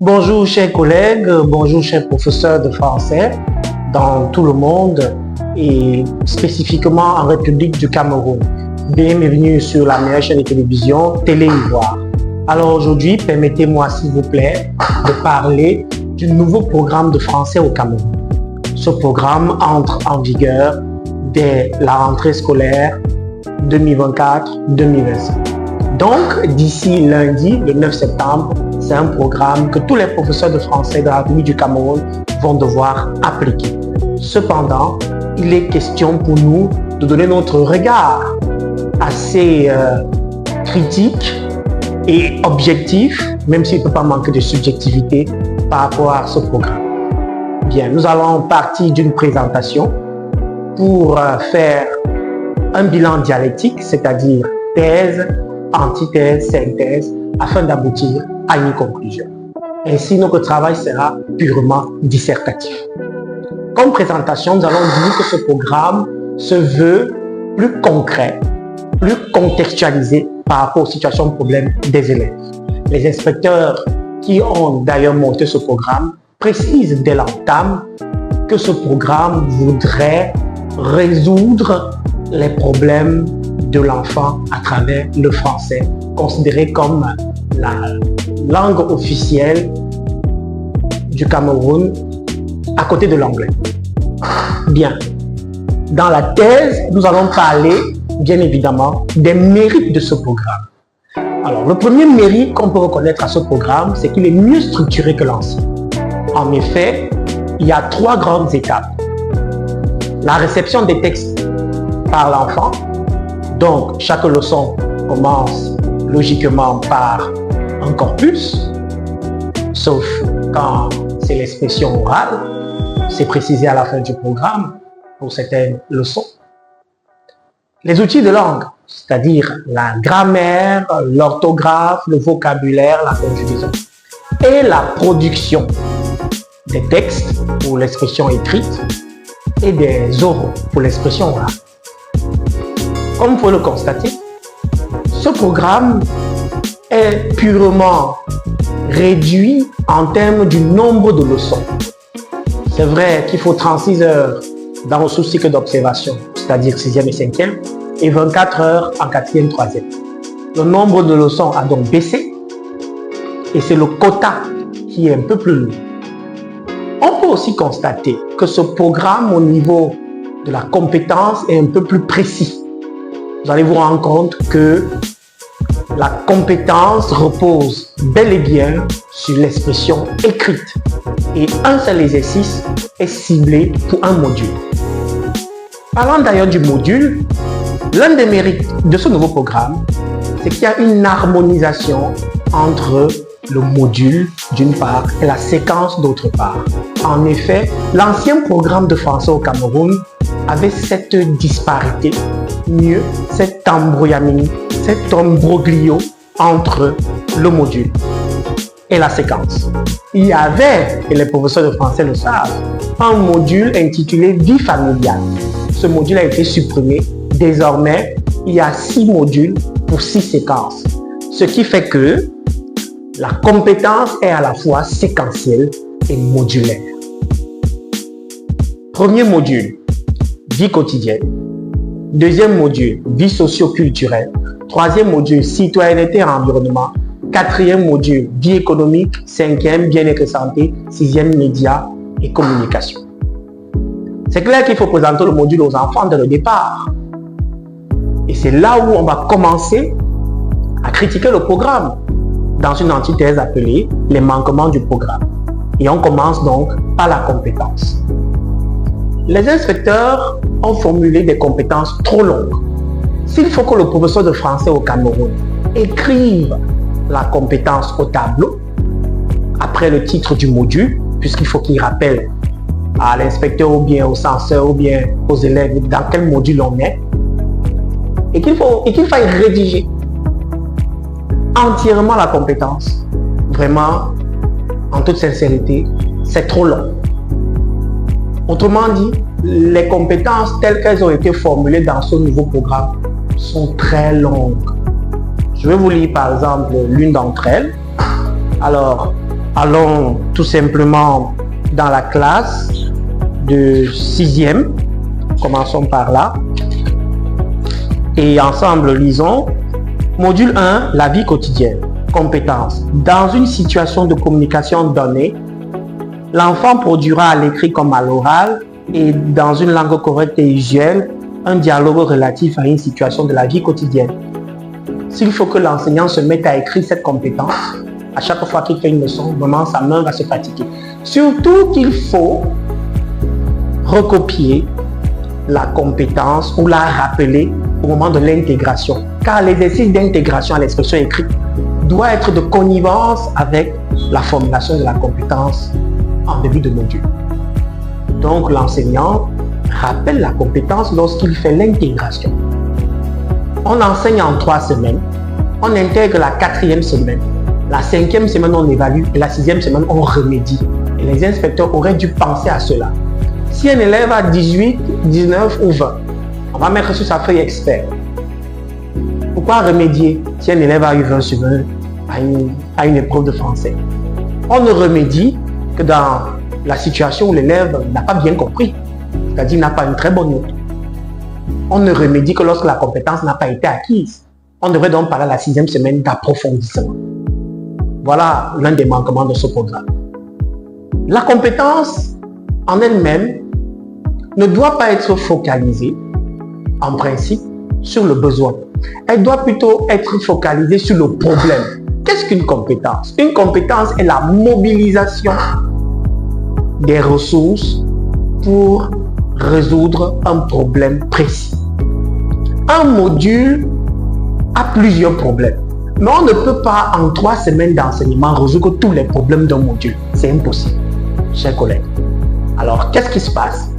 Bonjour chers collègues, bonjour chers professeurs de français dans tout le monde et spécifiquement en République du Cameroun. Bienvenue sur la meilleure chaîne de télévision Télé Ivoire. Alors aujourd'hui, permettez-moi s'il vous plaît de parler du nouveau programme de français au Cameroun. Ce programme entre en vigueur dès la rentrée scolaire 2024-2025. Donc, d'ici lundi, le 9 septembre, c'est un programme que tous les professeurs de français de la République du Cameroun vont devoir appliquer. Cependant, il est question pour nous de donner notre regard assez critique et objectif, même s'il ne peut pas manquer de subjectivité par rapport à ce programme. Bien, nous allons partir d'une présentation pour faire un bilan dialectique, c'est-à-dire thèse, antithèse, synthèse, afin d'aboutir à une conclusion. Ainsi, notre travail sera purement dissertatif. Comme présentation, nous allons dire que ce programme se veut plus concret, plus contextualisé par rapport aux situations de problème des élèves. Les inspecteurs qui ont d'ailleurs monté ce programme précisent dès l'entame que ce programme voudrait résoudre les problèmes de l'enfant à travers le français, considéré comme la langue officielle du Cameroun à côté de l'anglais. Bien, dans la thèse, nous allons parler, bien évidemment, des mérites de ce programme. Alors, le premier mérite qu'on peut reconnaître à ce programme, c'est qu'il est mieux structuré que l'ancien. En effet, il y a 3 grandes étapes. La réception des textes par l'enfant. Donc, chaque leçon commence logiquement par un corpus, sauf quand c'est l'expression orale, c'est précisé à la fin du programme pour certaines leçons. Les outils de langue, c'est-à-dire la grammaire, l'orthographe, le vocabulaire, la conjugaison, et la production des textes pour l'expression écrite et des oraux pour l'expression orale. Comme vous pouvez le constater, ce programme est purement réduit en termes du nombre de leçons. C'est vrai qu'il faut 36 heures dans le sous-cycle d'observation, c'est-à-dire 6e et 5e, et 24 heures en 4e, 3e. Le nombre de leçons a donc baissé et c'est le quota qui est un peu plus lourd. On peut aussi constater que ce programme au niveau de la compétence est un peu plus précis. Vous allez vous rendre compte que la compétence repose bel et bien sur l'expression écrite et un seul exercice est ciblé pour un module. Parlant d'ailleurs du module, l'un des mérites de ce nouveau programme, c'est qu'il y a une harmonisation entre le module d'une part et la séquence d'autre part. En effet, l'ancien programme de français au Cameroun avait cette disparité, mieux cette embrouillamine, cet imbroglio entre le module et la séquence. Il y avait, et les professeurs de français le savent, un module intitulé Vie familiale. Ce module a été supprimé. Désormais, il y a 6 modules pour 6 séquences. Ce qui fait que la compétence est à la fois séquentielle et modulaire. Premier module, vie quotidienne. Deuxième module, vie socio-culturelle. Troisième module, citoyenneté et environnement. Quatrième module, vie économique. Cinquième, bien-être et santé. Sixième, médias et communication. C'est clair qu'il faut présenter le module aux enfants dès le départ. Et c'est là où on va commencer à critiquer le programme dans une antithèse appelée les manquements du programme. Et on commence donc par la compétence. Les inspecteurs ont formulé des compétences trop longues. S'il faut que le professeur de français au Cameroun écrive la compétence au tableau, après le titre du module, puisqu'il faut qu'il rappelle à l'inspecteur ou bien au censeur ou bien aux élèves dans quel module on est, et qu'il faille rédiger entièrement la compétence, vraiment, en toute sincérité, c'est trop long. Autrement dit, les compétences telles qu'elles ont été formulées dans ce nouveau programme sont très longues. Je vais vous lire par exemple l'une d'entre elles. Alors, allons tout simplement dans la classe de 6e. Commençons par là. Et ensemble, lisons. Module 1, la vie quotidienne. Compétences. Dans une situation de communication donnée, l'enfant produira à l'écrit comme à l'oral et dans une langue correcte et usuelle un dialogue relatif à une situation de la vie quotidienne. S'il faut que l'enseignant se mette à écrire cette compétence, à chaque fois qu'il fait une leçon, vraiment sa main va se fatiguer. Surtout qu'il faut recopier la compétence ou la rappeler au moment de l'intégration. Car l'exercice d'intégration à l'expression écrite doit être de connivence avec la formulation de la compétence en début de module. Donc l'enseignant rappelle la compétence lorsqu'il fait l'intégration. On enseigne en 3 semaines, on intègre la 4e semaine, la 5e semaine on évalue et la 6e semaine on remédie. Et les inspecteurs auraient dû penser à cela. Si un élève a 18, 19 ou 20, on va mettre sur sa feuille expert. Pourquoi remédier si un élève a eu 20 sur 20 à une épreuve de français? On ne remédie que dans la situation où l'élève n'a pas bien compris, c'est-à-dire n'a pas une très bonne note. On ne remédie que lorsque la compétence n'a pas été acquise. On devrait donc parler à la 6e semaine d'approfondissement. Voilà l'un des manquements de ce programme. La compétence en elle-même ne doit pas être focalisée, en principe, sur le besoin. Elle doit plutôt être focalisée sur le problème. Qu'est-ce qu'une compétence? Une compétence est la mobilisation des ressources pour résoudre un problème précis. Un module a plusieurs problèmes, mais on ne peut pas en 3 semaines d'enseignement résoudre tous les problèmes d'un module. C'est impossible, chers collègues. Alors, qu'est-ce qui se passe?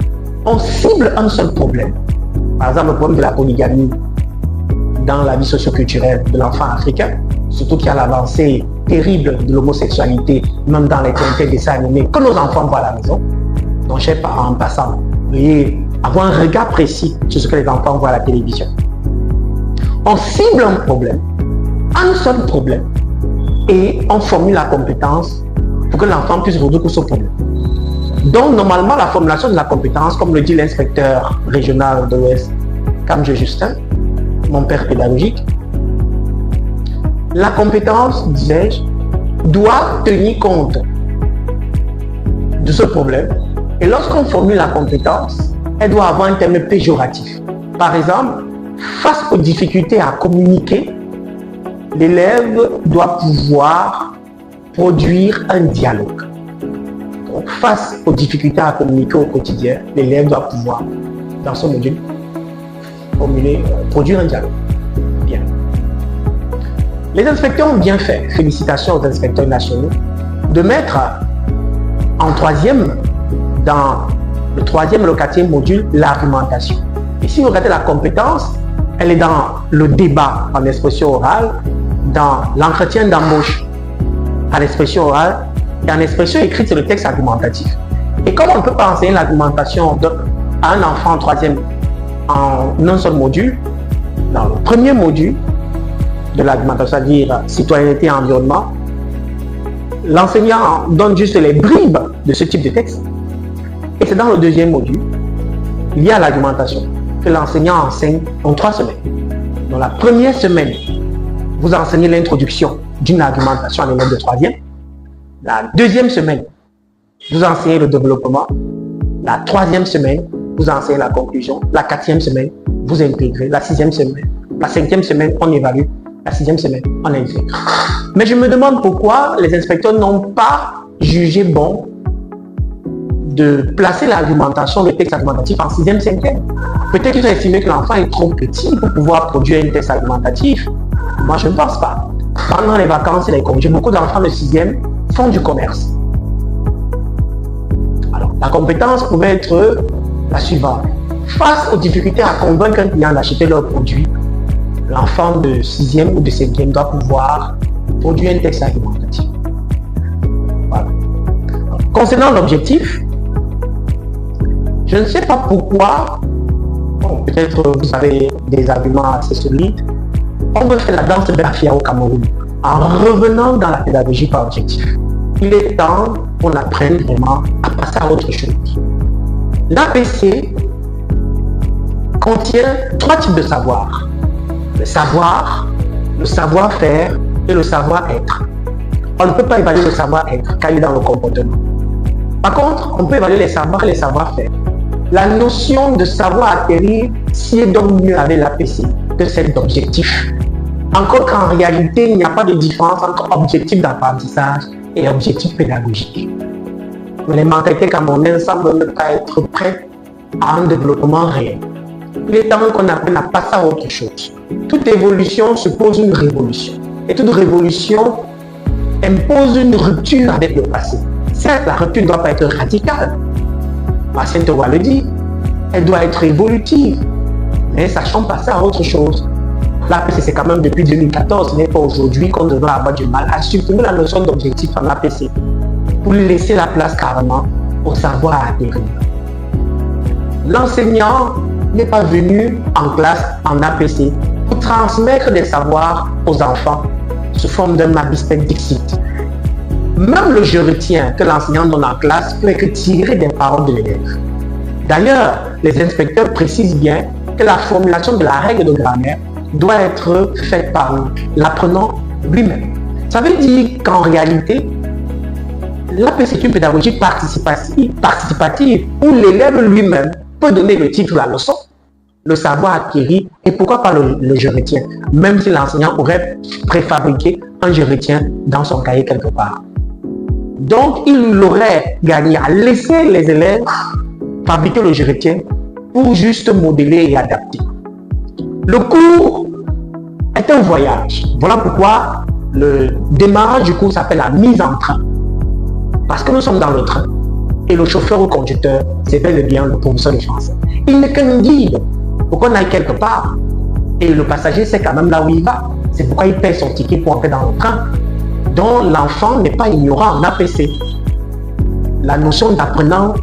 On cible un seul problème. Par exemple, le problème de la polygamie dans la vie socio-culturelle de l'enfant africain, surtout qu'il y a l'avancée terrible de l'homosexualité, même dans les dessins animés que nos enfants voient à la maison. Donc, chers parents, en passant, veuillez avoir un regard précis sur ce que les enfants voient à la télévision. On cible un problème, un seul problème, et on formule la compétence pour que l'enfant puisse résoudre ce problème. Donc, normalement, la formulation de la compétence, comme le dit l'inspecteur régional de l'Ouest, Kamje Justin, mon père pédagogique, la compétence, disais-je, doit tenir compte de ce problème. Et lorsqu'on formule la compétence, elle doit avoir un terme péjoratif. Par exemple, face aux difficultés à communiquer, l'élève doit pouvoir produire un dialogue. Donc, face aux difficultés à communiquer au quotidien, l'élève doit pouvoir, dans son module, produire un dialogue. Bien. Les inspecteurs ont bien fait, félicitations aux inspecteurs nationaux, de mettre en 3e, dans le 3e et le 4e module, l'argumentation. Et si vous regardez la compétence, elle est dans le débat en expression orale, dans l'entretien d'embauche en expression orale, et en expression écrite, c'est le texte argumentatif. Et comme on ne peut pas enseigner l'argumentation à un enfant en 3e en un seul module, dans le premier module de l'argumentation, c'est-à-dire citoyenneté et environnement, l'enseignant donne juste les bribes de ce type de texte. Et c'est dans le 2e module, il y a l'argumentation, que l'enseignant enseigne en 3 semaines. Dans la première semaine, vous enseignez l'introduction d'une argumentation à l'élève de 3e. La 2e semaine, vous enseignez le développement. La 3e semaine, vous enseignez la conclusion. La 4e semaine, vous intégrez. La 6e semaine, la 5e semaine, on évalue. La 6e semaine, on intègre. Mais je me demande pourquoi les inspecteurs n'ont pas jugé bon de placer l'argumentation, le texte argumentatif en 6e, 5e. Peut-être qu'ils ont estimé que l'enfant est trop petit pour pouvoir produire un texte argumentatif. Moi, je ne pense pas. Pendant les vacances et les congés, beaucoup d'enfants de 6e font du commerce. Alors, la compétence pouvait être la suivante. Face aux difficultés à convaincre un client d'acheter leur produit, l'enfant de 6e ou de 5e doit pouvoir produire un texte argumentatif. Voilà. Concernant l'objectif, je ne sais pas pourquoi, bon, peut-être vous avez des arguments assez solides, on veut faire la danse de la FIA au Cameroun en revenant dans la pédagogie par objectif. il est temps qu'on apprenne vraiment à passer à autre chose. L'APC contient 3 types de savoir. Le savoir, le savoir-faire et le savoir-être. On ne peut pas évaluer le savoir-être car il est dans le comportement. Par contre, on peut évaluer les savoirs et les savoir-faire. La notion de savoir acquérir s'y est donc mieux avec l'APC que celle d'objectif. Encore qu'en réalité, il n'y a pas de différence entre objectif d'apprentissage et objectif pédagogique. Mais les mentalités camerounaises semblent ne pas être prêtes à un développement réel. Il est temps qu'on apprenne à passer à autre chose. Toute évolution suppose une révolution. Et toute révolution impose une rupture avec le passé. Certes, la rupture ne doit pas être radicale. Sainte Oua le dit, elle doit être évolutive. Mais sachons passer à autre chose. L'APC, c'est quand même depuis 2014, ce n'est pas aujourd'hui qu'on devrait avoir du mal à supprimer la notion d'objectif en APC pour laisser la place carrément au savoir acquérir. L'enseignant n'est pas venu en classe en APC pour transmettre des savoirs aux enfants sous forme d'un abispec dixit. Même le je retiens que l'enseignant donne en classe peut être tiré des paroles de l'élève. D'ailleurs, les inspecteurs précisent bien que la formulation de la règle de grammaire doit être faite par l'apprenant lui-même. Ça veut dire qu'en réalité, l'APC est une pédagogie participative où l'élève lui-même peut donner le titre de la leçon, le savoir acquis et pourquoi pas le je retiens, même si l'enseignant aurait préfabriqué un je retiens dans son cahier quelque part. Donc, il aurait gagné à laisser les élèves fabriquer le je retiens pour juste modeler et adapter. Le cours est un voyage. Voilà pourquoi le démarrage du cours s'appelle la mise en train. Parce que nous sommes dans le train. Et le chauffeur ou conducteur, c'est bel et bien le professeur de français. Il n'est qu'un guide pour qu'on aille quelque part. Et le passager sait quand même là où il va. C'est pourquoi il paie son ticket pour entrer dans le train. Donc l'enfant n'est pas ignorant en APC. La notion d'apprenant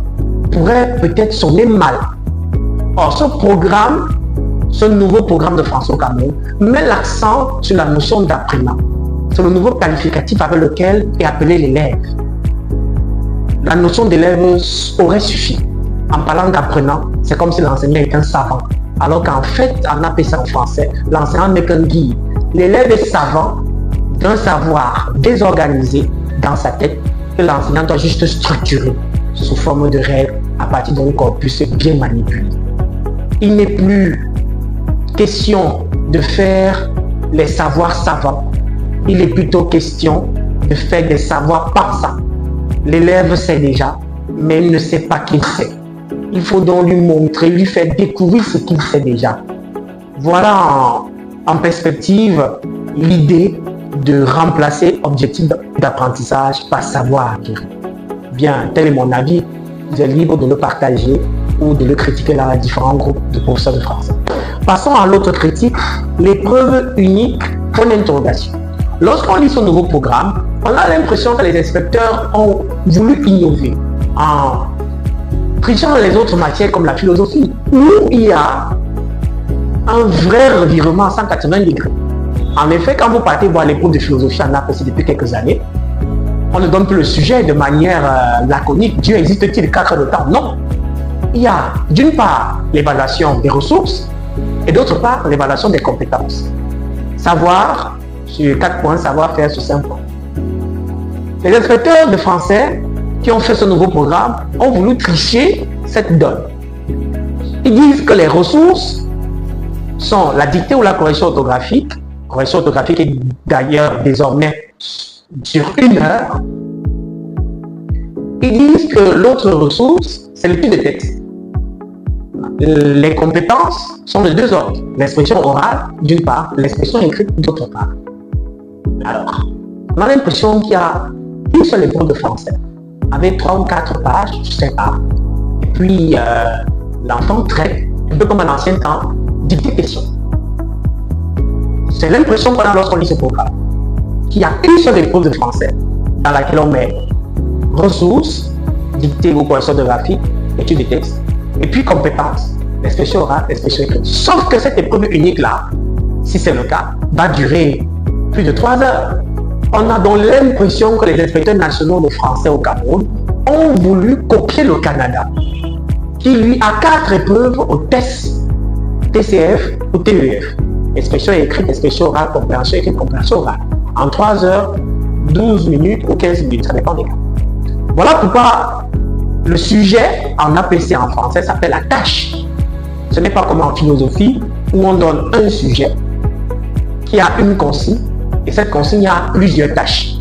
pourrait peut-être sonner mal. Or, ce nouveau programme de français au Cameroun met l'accent sur la notion d'apprenant. C'est le nouveau qualificatif avec lequel est appelé l'élève. La notion d'élève aurait suffi. En parlant d'apprenant, c'est comme si l'enseignant était un savant. Alors qu'en fait, en APC en français, l'enseignant n'est qu'un guide. L'élève est savant d'un savoir désorganisé dans sa tête que l'enseignant doit juste structurer sous forme de règles à partir d'un corpus bien manipulé. Il n'est plus question de faire les savoirs savants. Il est plutôt question de faire des savoirs pensants. L'élève sait déjà, mais il ne sait pas qu'il sait. Il faut donc lui montrer, lui faire découvrir ce qu'il sait déjà. Voilà en perspective l'idée de remplacer objectif d'apprentissage par savoir acquis. Bien, tel est mon avis. Vous êtes libre de le partager ou de le critiquer dans les différents groupes de professeurs de français. Passons à l'autre critique, l'épreuve unique, point d'interrogation. Lorsqu'on lit ce nouveau programme, on a l'impression que les inspecteurs ont voulu innover en trichant les autres matières comme la philosophie, où il y a un vrai revirement à 180 degrés. En effet, quand vous partez voir les cours de philosophie en APC depuis quelques années, on ne donne plus le sujet de manière laconique. Dieu existe-t-il 4 heures de temps? Non. Il y a d'une part l'évaluation des ressources et d'autre part l'évaluation des compétences. Savoir sur 4 points, savoir-faire sur 5 points. Les inspecteurs de français qui ont fait ce nouveau programme ont voulu tricher cette donne. Ils disent que les ressources sont la dictée ou la correction orthographique. Correction orthographique est d'ailleurs désormais sur 1 heure. Ils disent que l'autre ressource, c'est l'étude de texte. Les compétences sont de 2 ordres. L'expression orale, d'une part, l'expression écrite, d'autre part. Alors, on a l'impression qu'il y a une seule épreuve de français, avec 3 ou 4 pages, je ne sais pas. Et puis, l'enfant traite, un peu comme à l'ancien temps, dictée question. C'est l'impression qu'on a lorsqu'on lit ce programme. Qu'il y a une seule épreuve de français dans laquelle on met ressources, dictée ou correction orthographique, étude des textes, et puis compétences, l'expression orale, l'expression écrite. Sauf que cette épreuve unique-là, si c'est le cas, va durer plus de 3 heures. On a donc l'impression que les inspecteurs nationaux de français au Cameroun ont voulu copier le Canada, qui lui a 4 épreuves au test TCF ou TEF. Expression écrite, expression orale, compréhension écrite, compréhension orale. En 3 heures, 12 minutes ou 15 minutes, ça dépend des cas. Voilà pourquoi le sujet en APC en français s'appelle la tâche. Ce n'est pas comme en philosophie où on donne un sujet qui a une consigne et cette consigne a plusieurs tâches.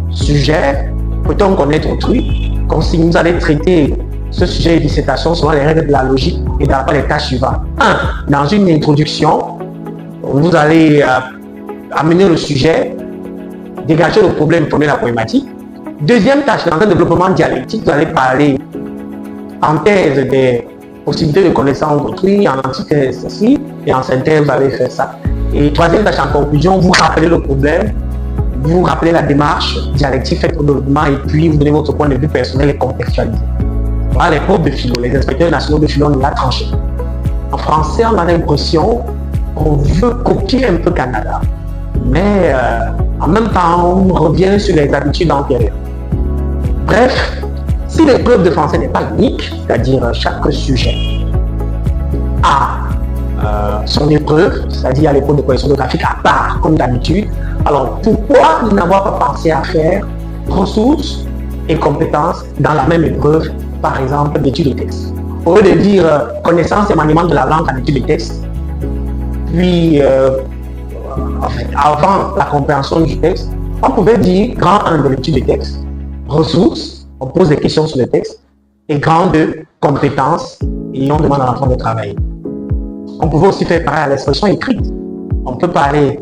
Sujet, peut-on connaître autrui? Consigne, vous allez traiter ce sujet de dissertation selon les règles de la logique et d'après les tâches suivantes. 1. Dans une introduction, vous allez amener le sujet, dégager le problème, former la problématique. Deuxième tâche, dans un développement dialectique, vous allez parler en thèse des possibilités de connaissance d'autrui, en antithèse ceci, et en synthèse, vous allez faire ça. Et troisième tâche, en conclusion, vous rappelez le problème, vous rappelez la démarche dialectique faite au développement, et puis vous donnez votre point de vue personnel et contextualisé. Voilà les profs de philo, les inspecteurs nationaux de philo, on l'a tranché. En français, on a l'impression qu'on veut copier un peu Canada, mais en même temps, on revient sur les habitudes antérieures. Bref, si l'épreuve de français n'est pas unique, c'est-à-dire chaque sujet a son épreuve, c'est-à-dire l'épreuve de correction graphique à part, comme d'habitude, alors pourquoi n'avoir pas pensé à faire ressources et compétences dans la même épreuve, par exemple d'études de texte? Au lieu de dire connaissance et maniement de la langue en études de texte, puis avant la compréhension du texte, on pouvait dire grand 1 de l'étude de texte, ressources, on pose des questions sur le texte, et grand 2, compétences, et on demande à l'enfant de travailler. On pouvait aussi faire pareil à l'expression écrite. On peut parler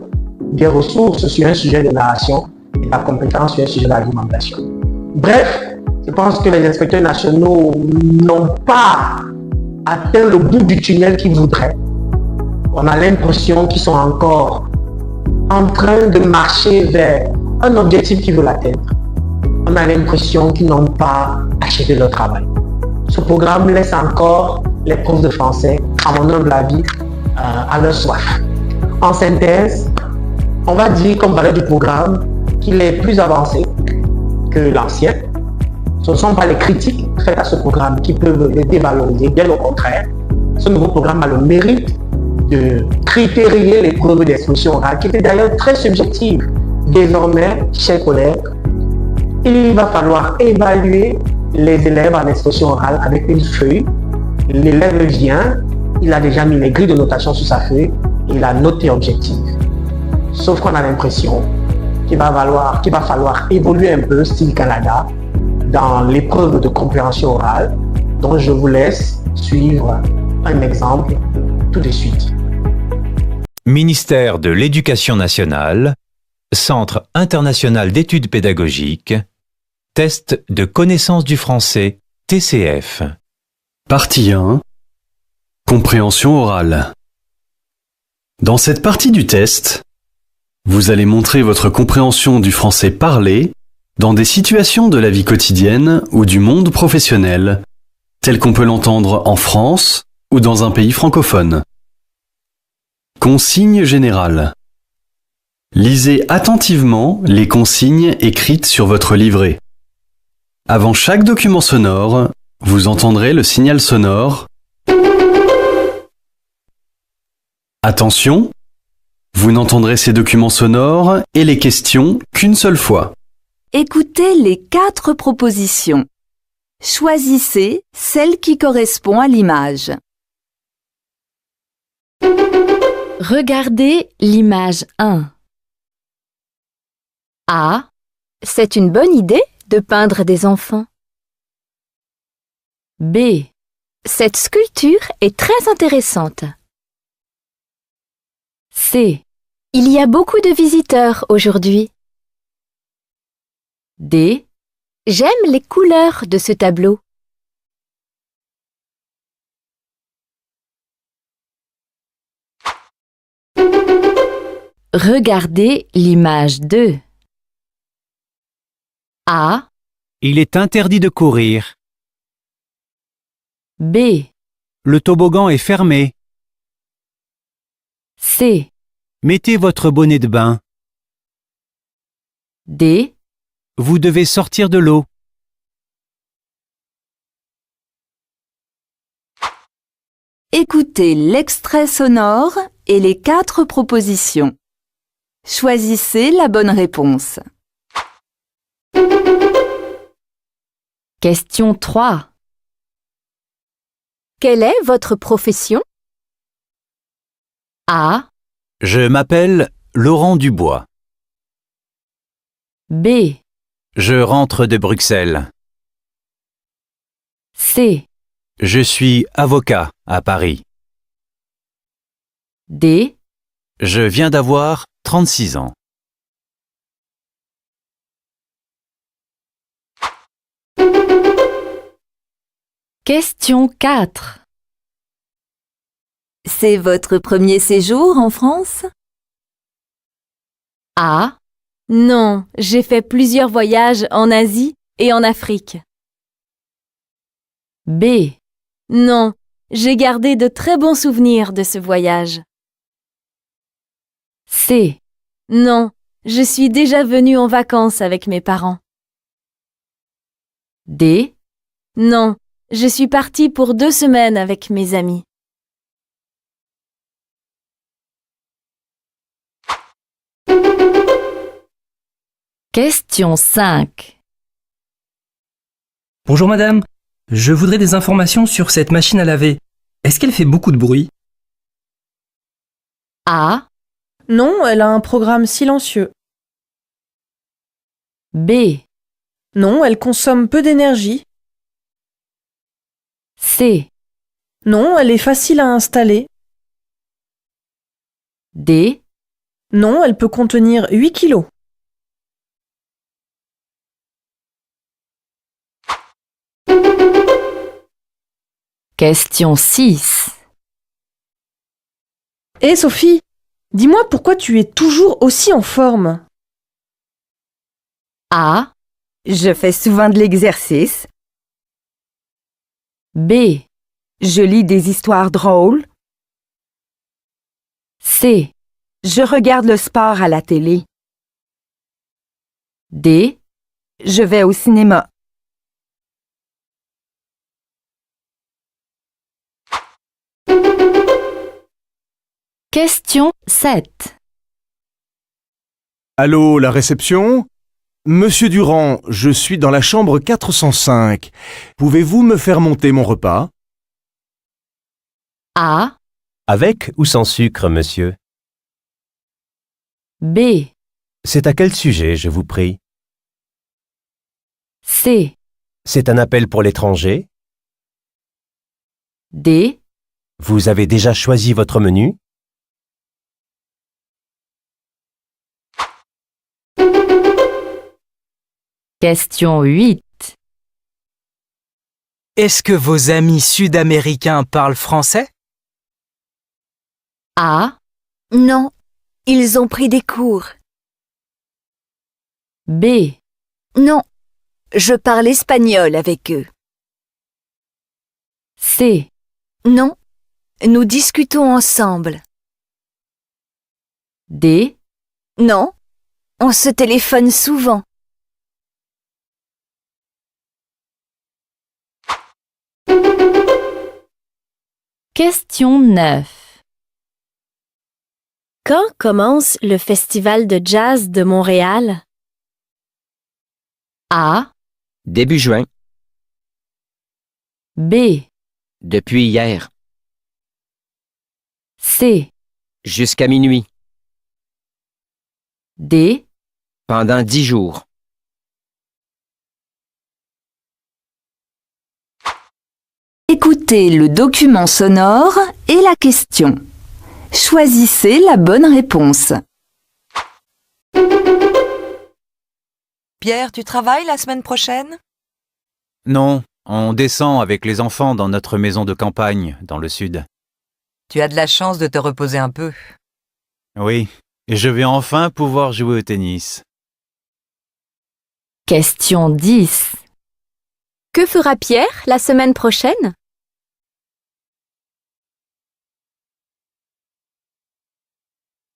des ressources sur un sujet de narration et de la compétence sur un sujet d'argumentation. Bref, je pense que les inspecteurs nationaux n'ont pas atteint le bout du tunnel qu'ils voudraient. On a l'impression qu'ils sont encore en train de marcher vers un objectif qu'ils veulent atteindre. On a l'impression qu'ils n'ont pas achevé leur travail. Ce programme laisse encore les profs de français, à mon humble avis, à leur soif. En synthèse, on va dire, comme parlait du programme, qu'il est plus avancé que l'ancien. Ce ne sont pas les critiques faites à ce programme qui peuvent les dévaloriser, bien au contraire. Ce nouveau programme a le mérite de critérier les preuves d'expression orale, qui étaient d'ailleurs très subjectives. Désormais, chers collègues, il va falloir évaluer les élèves en expression orale avec une feuille. L'élève vient, il a déjà mis les grilles de notation sur sa feuille et il a noté objectif. Sauf qu'on a l'impression qu'il va falloir évoluer un peu style Canada dans l'épreuve de compréhension orale, dont je vous laisse suivre un exemple tout de suite. Ministère de l'Éducation nationale, Centre international d'études pédagogiques, test de connaissance du français, TCF. Partie 1. Compréhension orale. Dans cette partie du test, vous allez montrer votre compréhension du français parlé dans des situations de la vie quotidienne ou du monde professionnel, tel qu'on peut l'entendre en France ou dans un pays francophone. Consignes générales. Lisez attentivement les consignes écrites sur votre livret. Avant chaque document sonore, vous entendrez le signal sonore. Attention, vous n'entendrez ces documents sonores et les questions qu'une seule fois. Écoutez les 4 propositions. Choisissez celle qui correspond à l'image. Regardez l'image 1. A. C'est une bonne idée de peindre des enfants. B. Cette sculpture est très intéressante. C. Il y a beaucoup de visiteurs aujourd'hui. D. J'aime les couleurs de ce tableau. Regardez l'image 2. A. Il est interdit de courir. B. Le toboggan est fermé. C. Mettez votre bonnet de bain. D. Vous devez sortir de l'eau. Écoutez l'extrait sonore et les 4 propositions. Choisissez la bonne réponse. Question 3. Quelle est votre profession? A. Je m'appelle Laurent Dubois. B. Je rentre de Bruxelles. C. Je suis avocat à Paris. D. Je viens d'avoir 36 ans. Question 4. C'est votre premier séjour en France? A. Non, j'ai fait plusieurs voyages en Asie et en Afrique. B. Non, j'ai gardé de très bons souvenirs de ce voyage. C. Non, je suis déjà venue en vacances avec mes parents. D. Non, je suis partie pour 2 semaines avec mes amis. Question 5. Bonjour madame, je voudrais des informations sur cette machine à laver. Est-ce qu'elle fait beaucoup de bruit? A. Non, elle a un programme silencieux. B. Non, elle consomme peu d'énergie. C. Non, elle est facile à installer. D. Non, elle peut contenir 8 kilos. Question 6. Hé Sophie, dis-moi pourquoi tu es toujours aussi en forme? A. Je fais souvent de l'exercice. B. Je lis des histoires drôles. C. Je regarde le sport à la télé. D. Je vais au cinéma. Question 7. Allô, la réception? Monsieur Durand, je suis dans la chambre 405. Pouvez-vous me faire monter mon repas? A. Avec ou sans sucre, monsieur? B. C'est à quel sujet, je vous prie? C. C'est un appel pour l'étranger? D. Vous avez déjà choisi votre menu? Question 8. Est-ce que vos amis sud-américains parlent français? A. Non, ils ont pris des cours. B. Non, je parle espagnol avec eux. C. Non, nous discutons ensemble. D. Non, on se téléphone souvent. Question 9. Quand commence le Festival de jazz de Montréal? A. Début juin. B. Depuis hier. C. Jusqu'à minuit. D. Pendant 10 jours. Écoutez le document sonore et la question. Choisissez la bonne réponse. Pierre, tu travailles la semaine prochaine? Non, on descend avec les enfants dans notre maison de campagne, dans le sud. Tu as de la chance de te reposer un peu. Oui, et je vais enfin pouvoir jouer au tennis. Question 10. Que fera Pierre la semaine prochaine?